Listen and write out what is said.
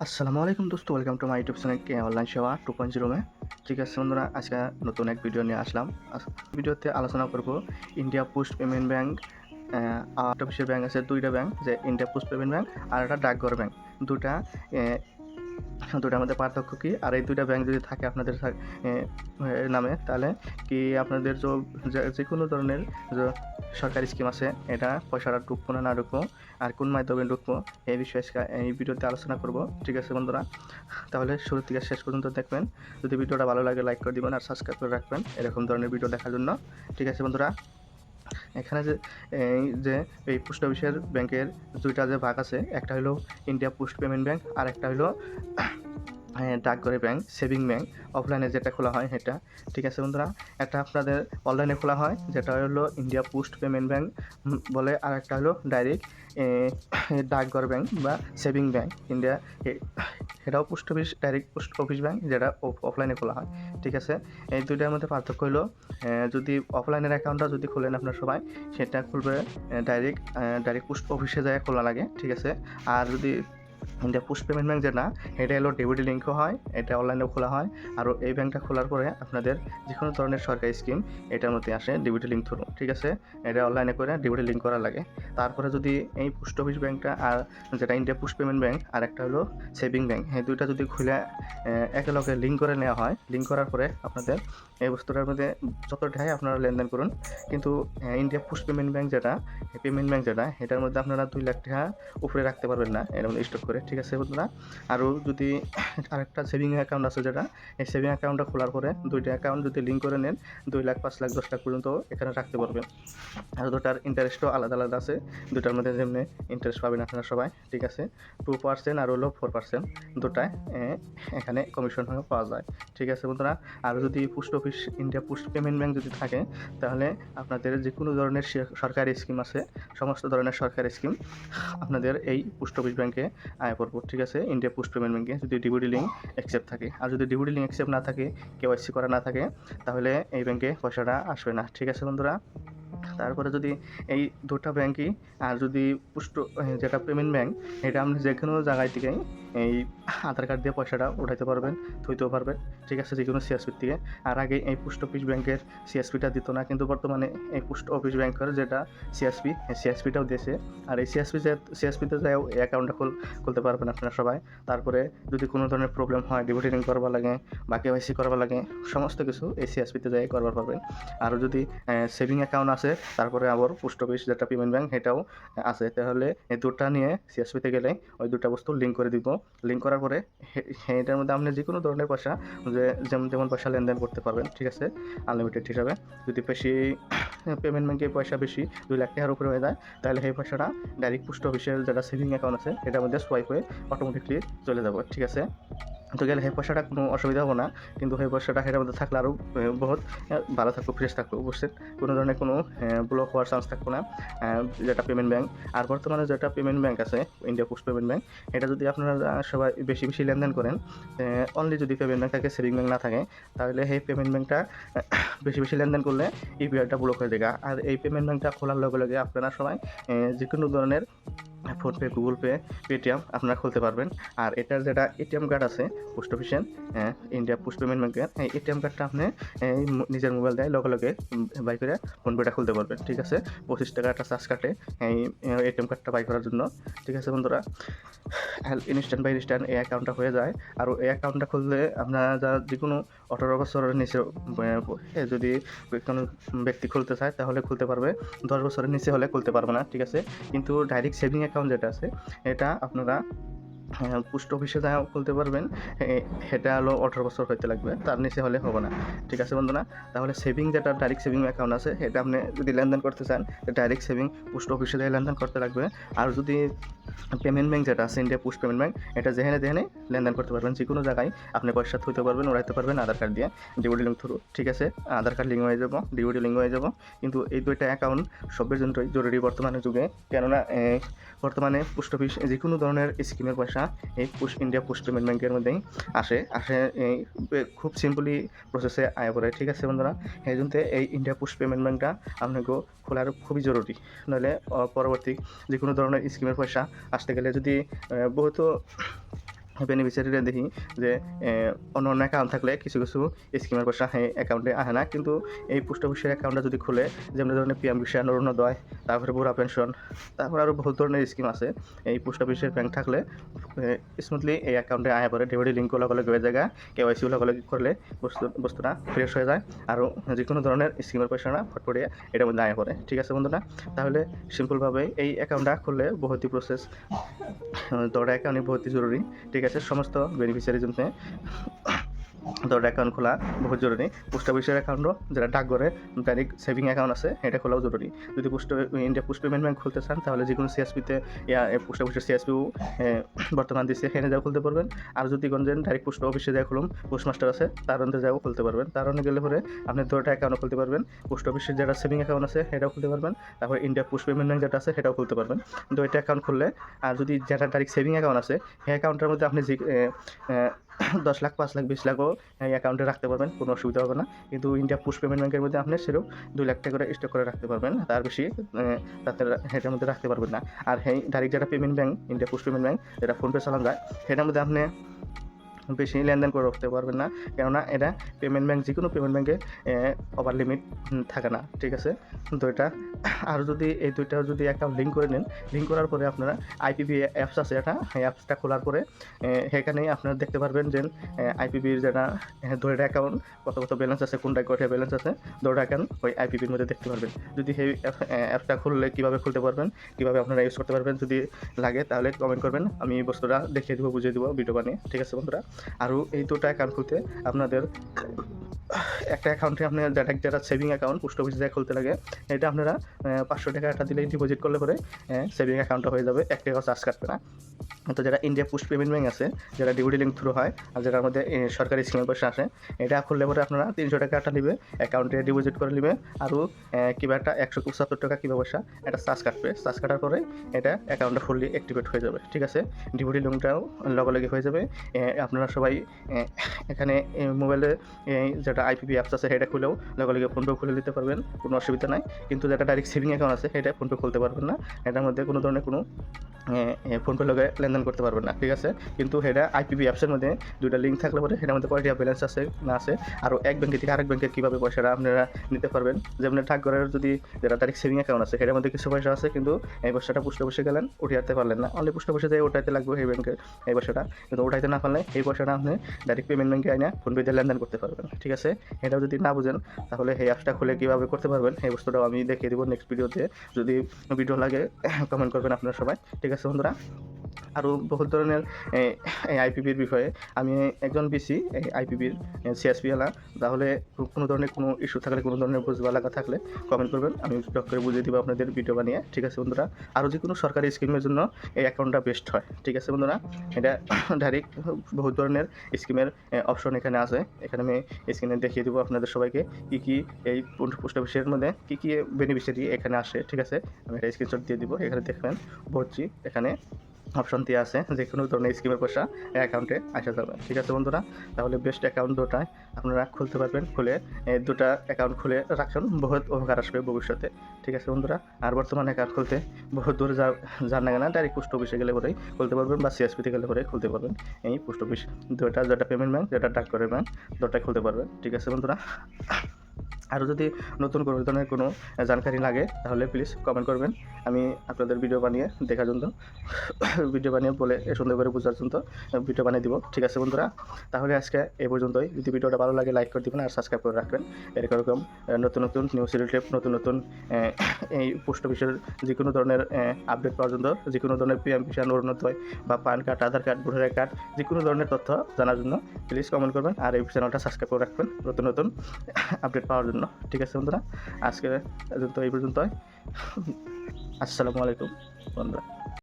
আসসালামু আলাইকুম দোস্ত, welcome to my YouTube channel K online সেবা 2.0 में। ঠিক আছে বন্ধুরা, আজকে নতুন এক ভিডিও নিয়ে আসলাম। ভিডিওতে আলোচনা করব India post payment bank. Official bank আছে দুইটা ব্যাংক, যে ইন্ডিয়া পোস্ট পেমেন্ট ব্যাংক আর একটা ডাকঘর ব্যাংক। দুটা দুটার মধ্যে পার্থক্য কী, আর এই দুইটা ব্যাংক যদি থাকে আপনাদের নামে, তাহলে কি আপনাদের যে কোনো ধরনের যে সরকারি স্কিম আছে, এটা পয়সাটা ঢুকবো না ঢুকবো, আর কোন মাধ্যমে ঢুকবো, এই বিষয়ে এই ভিডিওতে আলোচনা করব। ঠিক আছে বন্ধুরা, তাহলে শুরু থেকে শেষ পর্যন্ত দেখবেন। যদি ভিডিওটা ভালো লাগে লাইক করে দিবেন আর সাবস্ক্রাইব করে রাখবেন এরকম ধরনের ভিডিও দেখার জন্য। ঠিক আছে বন্ধুরা, এখানে এই পোস্ট অফিসের ব্যাংকের দুইটা যে ভাগ আছে, একটা হলো ইন্ডিয়া পোস্ট পেমেন্ট ব্যাংক আর একটা হলো ডাকঘরে ব্যাংক, সেভিং ব্যাংক। অফলাইনে যেটা খোলা হয় সেটা। ঠিক আছে বন্ধুরা, একটা আপনাদের অনলাইনে খোলা হয় যেটা হলো ইন্ডিয়া পোস্ট পেমেন্ট ব্যাংক বলে, আর একটা হলো ডাইরেক্ট ডাকঘর ব্যাংক বা সেভিং ব্যাংক ইন্ডিয়া। এটাও post office, direct post office bank, যেটা অফলাইনে খোলা হয়। ঠিক আছে, এই দুইটার মধ্যে পার্থক্য হলো, যদি অফলাইনের অ্যাকাউন্টটা যদি খোলেন আপনার সবাই, সেটা খুলবে ডাইরেক্ট পোস্ট অফিসে যায় খোলা লাগে। ঠিক আছে, আর যদি ইন্ডিয়া পোস্ট পেমেন্ট ব্যাংক যেটা, এটা হলো ডিবিটি লিঙ্কও হয়, এটা অনলাইনেও খোলা হয়। আর এই ব্যাংকটা খোলার পরে আপনাদের যে কোনো ধরনের সরকারি স্কিম এটার মধ্যে আসে ডিবিটি লিঙ্ক থ্রু। ঠিক আছে, এটা অনলাইনে করে ডিবিটি লিঙ্ক করা লাগে। তারপরে যদি এই পোস্ট অফিস ব্যাংকটা আর যেটা ইন্ডিয়া পোস্ট পেমেন্ট ব্যাংক আর একটা হলো সেভিং ব্যাংক, এই দুইটা যদি খুলে একেলগে লিঙ্ক করে নেওয়া হয়, লিঙ্ক করার পরে আপনাদের এই বস্তুটার মধ্যে যত টাকাই আপনারা লেনদেন করুন, কিন্তু ইন্ডিয়া পোস্ট পেমেন্ট ব্যাংক যেটা, এটার মধ্যে আপনারা 2 লাখ টাকা উপরে রাখতে পারবেন না এর মধ্যে স্টক করে। ঠিক আছে বন্ধুরা, আরও যদি আরেকটা সেভিং অ্যাকাউন্ট আছে যেটা, এই সেভিং অ্যাকাউন্টটা খোলার পরে দুইটা অ্যাকাউন্ট যদি লিঙ্ক করে নেন, 2 লাখ, 5 লাখ, 10 লাখ পর্যন্ত এখানে রাখতে পারবেন। আর দুটার ইন্টারেস্টও আলাদা আলাদা আছে, দুটার মধ্যে যেমনি ইন্টারেস্ট পাবেন আপনারা সবাই। ঠিক আছে, 2% আর হলো 4%, দুটায় এখানে কমিশন হয়ে পাওয়া যায়। ঠিক আছে বন্ধুরা, আর যদি post office India post payment bank যদি থাকে, তাহলে আপনাদের যে কোনো ধরনের সরকারি স্কিম আছে, সমস্ত ধরনের সরকারি স্কিম আপনাদের এই পোস্ট অফিস ব্যাংকে আয় পড়ব। ঠিক আছে, ইন্ডিয়া পোস্ট পেমেন্ট ব্যাংকে যদি ডিবিটি লিঙ্ক অ্যাকসেপ্ট থাকে। আর যদি ডিবিটি লিঙ্ক অ্যাকসেপ্ট না থাকে, কেওয়াইসি করা না থাকে, তাহলে এই ব্যাংকে পয়সাটা আসবে না। ঠিক আছে বন্ধুরা, তারপরে যদি এই দুটা ব্যাংকই, আর যদি যেটা পেমেন্ট ব্যাংক, এটা আপনি যে কোনো জায়গায় থেকে এই আধার কার্ড দিয়ে পয়সাটা উঠাইতে পারবেন, থইতেও পারবেন। ঠিক আছে, যে কোনো সিএসপির থেকে। আর আগে এই পোস্ট অফিস ব্যাংকের সিএসপিটা দিত না, কিন্তু বর্তমানে এই পোস্ট অফিস ব্যাংকের যেটা সিএসপি, এই সিএসপিটাও দিয়েছে। আর এই সিএসপিতে যাও এই অ্যাকাউন্টটা খুলতে পারবেন আপনারা সবাই। তারপরে যদি কোনো ধরনের প্রবলেম হয়, ডিপোজিটিং করবা লাগে বা কেওয়াইসি করবা লাগে, সমস্ত কিছু এই সিএসপিতে যাই করবার পারবেন। আর যদি সেভিং অ্যাকাউন্ট আছে, তারপরে আবার পোস্ট অফিস যেটা পেমেন্ট ব্যাংক সেটাও আছে, তাহলে এই দুটা নিয়ে সিএসপিতে গেলে ওই দুটা বস্তু লিঙ্ক করে দিব। লিঙ্ক করার পরে এটার মধ্যে আপনি যে কোনো ধরনের পয়সা, যেমন পয়সা লেনদেন করতে পারবেন। ঠিক আছে, আনলিমিটেড হিসাবে। যদি বেশি পেমেন্ট ব্যাংকে পয়সা বেশি 2 লাখ টাকার উপরে হয়ে যায়, তাহলে সেই পয়সাটা ডাইরেক্ট পোস্ট অফিসের যেটা সেভিং অ্যাকাউন্ট আছে এটার মধ্যে সোয়াইপ হয়ে অটোমেটিকলি চলে যাবে। ঠিক আছে, তো গেলে সেই পয়সাটা কোনো অসুবিধা হবে না, কিন্তু সেই পয়সাটা সেটার মধ্যে থাকলে আরও বহুত ভালো থাকবো, ফ্রেশ থাকবো, বুঝছেন। কোনো ধরনের কোনো ব্লক হওয়ার চান্স থাকবো না যেটা পেমেন্ট ব্যাংক। আর বর্তমানে যেটা পেমেন্ট ব্যাংক আছে, ইন্ডিয়া পোস্ট পেমেন্ট ব্যাংক, এটা যদি আপনারা সবাই বেশি বেশি লেনদেন করেন, অনলি যদি পেমেন্ট ব্যাংক থাকে, সেভিং ব্যাংক না থাকে, তাহলে সেই পেমেন্ট ব্যাংকটা বেশি বেশি লেনদেন করলে ইউপিআইটা ব্লক হয়ে যায়। আর এই পেমেন্ট ব্যাংকটা খোলার লগে লগে আপনারা সবাই যে কোনো ধরনের ফোনপে, গুগল পে, পেটিএম আপনারা খুলতে পারবেন। আর এটার যেটা এটিএম কার্ড আছে পোস্ট অফিসের, ইন্ডিয়া পোস্ট পেমেন্ট ব্যাংকের, এই এটিএম কার্ডটা আপনি নিজের মোবাইল দিয়ে লগে লগে বাই করে ফোনপেটা খুলতে পারবেন। ঠিক আছে, 25 টাকা একটা চার্জ কাটে এই এটিএম কার্ডটা বাই করার জন্য। ঠিক আছে বন্ধুরা, ইনস্ট্যান্ট বাই ইনস্ট্যান্ট এই অ্যাকাউন্টটা হয়ে যায়। আর এই অ্যাকাউন্টটা খুললে আপনারা যে কোনো 18 বছরের নিচে যদি কোনো ব্যক্তি খুলতে চায় তাহলে খুলতে পারবে, 10 বছরের নিচে হলে খুলতে পারবে না। ঠিক আছে, কিন্তু ডাইরেক্ট সেভিং অ্যাকাউন্ট যেটা আছে, এটা আপনারা পোস্ট অফিসে যা খুলতে পারবেন, এটা হলো 18 বছর হইতে লাগবে, তার নিচে হলে হবে না। ঠিক আছে বন্ধুরা, তাহলে সেভিং যেটা ডাইরেক্ট সেভিং অ্যাকাউন্ট আছে, এটা আপনি যদি লেনদেন করতে চান, ডাইরেক্ট সেভিং পোস্ট অফিসে দিয়ে লেনদেন করতে লাগবে। আর যদি পেমেন্ট ব্যাংক যেটা আছে, ইন্ডিয়া পোস্ট পেমেন্ট ব্যাংক, এটা যেখানে লেনদেন করতে পারবেন, যে কোনো জায়গায় আপনি পয়সা থইতে পারবেন, উড়াইতে পারবেন আধার কার্ড দিয়ে, ডিবিটি লিঙ্ক থ্রু। ঠিক আছে, আধার কার্ড লিঙ্ক হয়ে যাব, ডিবিটি লিঙ্ক হয়ে যাব। কিন্তু এই দুইটা অ্যাকাউন্ট সবের জন্যই জরুরি বর্তমানে যুগে, কেননা বর্তমানে পোস্ট অফিস যে কোনো ধরনের স্কিমের পয়সা এই ইন্ডিয়া পোস্ট পেমেন্ট ব্যাংকের মধ্যেই আসে খুব সিম্পলি প্রসেসে আয় পড়ে। ঠিক আছে বন্ধুরা, এই জন্য এই ইন্ডিয়া পোস্ট পেমেন্ট ব্যাংকটা আপনাকে খোলার খুবই জরুরি, নইলে পরবর্তী যে কোনো ধরনের স্কিমের পয়সা আসতে গেলে যদি বহুত বেনিফিশিয়ারিরা দেখি যে অন্য অন্য অ্যাকাউন্ট থাকলে কিছু কিছু স্কিমের পয়সা অ্যাকাউন্টে আসে না, কিন্তু এই পোস্ট অফিসের অ্যাকাউন্টটা যদি খুলে, যেমন ধরনের পিএম ভিশন, অরুণোদয়, তারপরে বুড়া পেনশন, তারপরে আরও বহুত ধরনের স্কিম আছে, এই পোস্ট অফিসের ব্যাংক থাকলে স্মুথলি এই অ্যাকাউন্টে আয়া পড়ে। ডিভিডি লিঙ্ক লগে হয়ে জায়গা, কেওয়াইসি লগে করলে বস্তুটা ফ্রেশ হয়ে যায়, আরও যে কোনো ধরনের স্কিমের পয়সাটা ফটফটিয়ে এটার মধ্যে আয়া পড়ে। ঠিক আছে বন্ধুরা, তাহলে সিম্পলভাবে এই অ্যাকাউন্টটা খুললে বহুতই প্রসেস, দৌড়া অ্যাকাউন্ট বহুতই জরুরি। ঠিক আছে, সমস্ত বেনিফিশিয়ারির জন্য দৌড়া অ্যাকাউন্ট খোলা বহুত জরুরি। পোস্ট অফিসের অ্যাকাউন্টও যেটা ডাকঘরে ডাইরেক্ট সেভিং অ্যাকাউন্ট আছে, এটা খোলাও জরুরি। যদি ইন্ডিয়া পোস্ট পেমেন্ট ব্যাংক খুলতে চান, তাহলে যে কোনো সিএসপিতে পোস্ট অফিসের সিএসপিও বর্তমান দিচ্ছে, এখানে যাও খুলতে পারবেন। আর যদি গঞ্জেন ডাইরেক্ট পোস্ট অফিসে যাই খুলুন, পোস্টমাস্টার আছে তার অন্তে যাও খুলতে পারবেন। তার অন্য গেলে পরে আপনি দৌড়া অ্যাকাউন্টও খুলতে পারবেন, পোস্ট অফিসের যেটা সেভিং অ্যাকাউন্ট আছে সেটাও খুলতে পারবেন, তারপর ইন্ডিয়া পোস্ট পেমেন্ট ব্যাংক যেটা আছে সেটাও খুলতে পারবেন। দুইটা অ্যাকাউন্ট খুললে, আর যদি যেটা ডাইরেক্ট সেভিং অ্যাকাউন্ট আছে সেই অ্যাকাউন্টের মধ্যে আপনি যে 10 লাখ, 5 লাখ, 20 লাখও এই অ্যাকাউন্টে রাখতে পারবেন, কোনো অসুবিধা হবে না। কিন্তু ইন্ডিয়া পোস্ট পেমেন্ট ব্যাংকের মধ্যে আপনি সেরকম 2 লাখ টাকা করে স্টক করে রাখতে পারবেন, তার বেশি তাতে সেটার মধ্যে রাখতে পারবেন না। আর এই ডাইরেক্ট যেটা payment bank, India post payment bank, যেটা ফোনপে চালানো যায়, সেটার মধ্যে আপনি বেশি লেনদেন করে রাখতে পারবেন না, কেননা এটা পেমেন্ট ব্যাংক, যে কোনো পেমেন্ট ব্যাংকে ওভার লিমিট থাকে না। ঠিক আছে, তো এটা আর যদি এই দুইটা যদি অ্যাকাউন্ট লিঙ্ক করে নেন, লিঙ্ক করার পরে আপনারা আইপিপি অ্যাপস আছে, এটা এই অ্যাপসটা খোলার পরে সেখানেই আপনারা দেখতে পারবেন যে আইপিপির যেটা দুইটা অ্যাকাউন্ট কত ব্যালেন্স আছে, কোনটা কয়টা ব্যালেন্স আছে, দুইটা অ্যাকাউন্ট ওই আইপিপির মধ্যে দেখতে পারবেন। যদি সেই অ্যাপটা খুললে কীভাবে খুলতে পারবেন, কীভাবে আপনারা ইউজ করতে পারবেন, যদি লাগে তাহলে কমেন্ট করবেন, আমি বস্তুটা দেখিয়ে দেবো, বুঝিয়ে দেবো ভিডিও বানিয়ে। ঠিক আছে বন্ধুরা, আরও এই দুটো অ্যাকাউন্ট খুলতে আপনাদের একটা অ্যাকাউন্টে আপনার যেটা সেভিং অ্যাকাউন্ট পোস্ট অফিসে যা খুলতে লাগে, এটা আপনারা 500 টাকা একটা দিলেই ডিপোজিট করলে পরে সেভিং অ্যাকাউন্টটা হয়ে যাবে, 1 টাকাও চার্জ কাটবে না। তো যারা ইন্ডিয়া পোস্ট পেমেন্ট ব্যাংক আছে, যারা ডিভিডি লিঙ্ক থ্রু হয়, আর যেটার মধ্যে সরকারি স্কিমের পয়সা আসে, এটা খুললে পরে আপনারা 300 টাকা একটা নেবে, অ্যাকাউন্টে ডিপোজিট করে নেবে, আরও কিবা একটা 175 টাকা কিবা পয়সা এটা চার্জ কাটবে। চার্জ কাটার পরে এটা অ্যাকাউন্টটা ফুললি অ্যাক্টিভেট হয়ে যাবে। ঠিক আছে, ডিভিডি লিঙ্কটাও লগে হয়ে যাবে। আপনারা সবাই এখানে মোবাইলে যেটা আইপিপি অ্যাপস আছে সেটা খুলেও লগে ফোনপে খুলে নিতে পারবেন, কোনো অসুবিধা নাই। কিন্তু যেটা ডাইরেক্ট সেভিং অ্যাকাউন্ট আছে সেটা ফোনপে খুলতে পারবেন না, এটার মধ্যে কোনো ধরনের কোনো ফোনপে লগে লেনদেন করতে পারবেন না। ঠিক আছে, কিন্তু সেটা আইপিপি অ্যাপসের মধ্যে দুইটা লিঙ্ক থাকলে পরে সেটার মধ্যে কয়টা ব্যালেন্স আছে না আছে, আর এক ব্যাংকে থেকে আরেক ব্যাংকের কীভাবে পয়সাটা আপনারা নিতে পারবেন। যেমন ডাকঘরের যদি যেটা ডাইরেক্ট সেভিং অ্যাকাউন্ট আছে সেটার মধ্যে কিছু পয়সা আছে, কিন্তু এই পয়সাটা পোস্ট অফিসে গেলেন উঠাতে পারলেন না, অনলি পোস্ট অফিসে যাই ওঠাইতে লাগবে এই ব্যাংকে এই পয়সাটা, কিন্তু উঠাইতে না পারলে এই পয়সাটা আপনি ডাইরেক্ট পেমেন্ট ব্যাংকে আইনা ফোনপে দিয়ে লেনদেন করতে পারবেন। ঠিক আছে, এটাও যদি না বুঝেন তাহলে এই অ্যাপসটা খুলে কীভাবে করতে পারবেন এই বস্তুটাও আমি দেখিয়ে দেবো নেক্সট ভিডিওতে। যদি ভিডিও লাগে কমেন্ট করবেন আপনারা সবাই। ঠিক আছে বন্ধুরা, আরও বহুত ধরনের এই আইপিপির বিষয়ে আমি একজন বেশি এই আইপিপির সিএসপিওয়ালা, তাহলে কোনো ধরনের কোনো ইস্যু থাকলে, কোনো ধরনের বুঝবা লাগা থাকলে কমেন্ট করবেন, আমি টক করে বুঝিয়ে দেবো আপনাদের ভিডিও বানিয়ে। ঠিক আছে বন্ধুরা, আরও যে কোনো সরকারি স্কিমের জন্য এই অ্যাকাউন্টটা বেস্ট হয়। ঠিক আছে বন্ধুরা, এটা ডাইরেক্ট বহুত ধরনের স্কিমের অপশন এখানে আছে, এখানে আমি স্ক্রিনে দেখিয়ে দেবো আপনাদের সবাইকে কী এই পোস্ট অফিসের মধ্যে কী বেনিফিশিয়ারি এখানে আসে। ঠিক আছে, আমি একটা স্ক্রিনশট দিয়ে দিব, এখানে দেখবেন বলছি এখানে অপশন দিয়ে আছে যে কোনো ধরনের স্কিমের পয়সা অ্যাকাউন্টে আসা যাবে। ঠিক আছে বন্ধুরা, তাহলে বেস্ট অ্যাকাউন্ট দুটায় আপনারা খুলতে পারবেন, খুলে দুটা অ্যাকাউন্ট খুলে রাখুন, বহুত উপকার আসবে ভবিষ্যতে। ঠিক আছে বন্ধুরা, আর বর্তমানে অ্যাকাউন্ট খুলতে বহুত দূরে যান না কেন, ডাইরেক্ট পোস্ট অফিসে গেলে পরেই খুলতে পারবেন, বা সিএসপিতে গেলে পরে খুলতে পারবেন। এই পোস্ট অফিস দুটা, যেটা পেমেন্ট ব্যাংক, যেটা ডাকঘরের ব্যাংক, দুটাই খুলতে পারবেন। ঠিক আছে বন্ধুরা, আরও যদি নতুন কোনো ধরনের কোনো জানকারি লাগে তাহলে প্লিজ কমেন্ট করবেন, আমি আপনাদের ভিডিও বানিয়ে দেখার জন্য, ভিডিও বানিয়ে বলে সুন্দর করে বোঝার জন্য ভিডিও বানিয়ে দিব। ঠিক আছে বন্ধুরা, তাহলে আজকে এই পর্যন্তই। যদি ভিডিওটা ভালো লাগে লাইক করে দেবেন আর সাবস্ক্রাইব করে রাখবেন, এরকম নতুন নিউজ রিলেটেড নতুন এই পোস্ট অফিসের যে কোনো ধরনের আপডেট পাওয়ার জন্য, যে কোনো ধরনের পিএম কিষাণ, অরুণোদয় বা পান কার্ড, আধার কার্ড, ভোটার কার্ড, যে কোনো ধরনের তথ্য জানার জন্য প্লিজ কমেন্ট করবেন, আর এই চ্যানেলটা সাবস্ক্রাইব করে রাখবেন নতুন আপডেট পাওয়ার জন্য। ঠিক আছে বন্ধুরা, আজকে এই পর্যন্তই। আসসালামু আলাইকুম বন্ধুরা।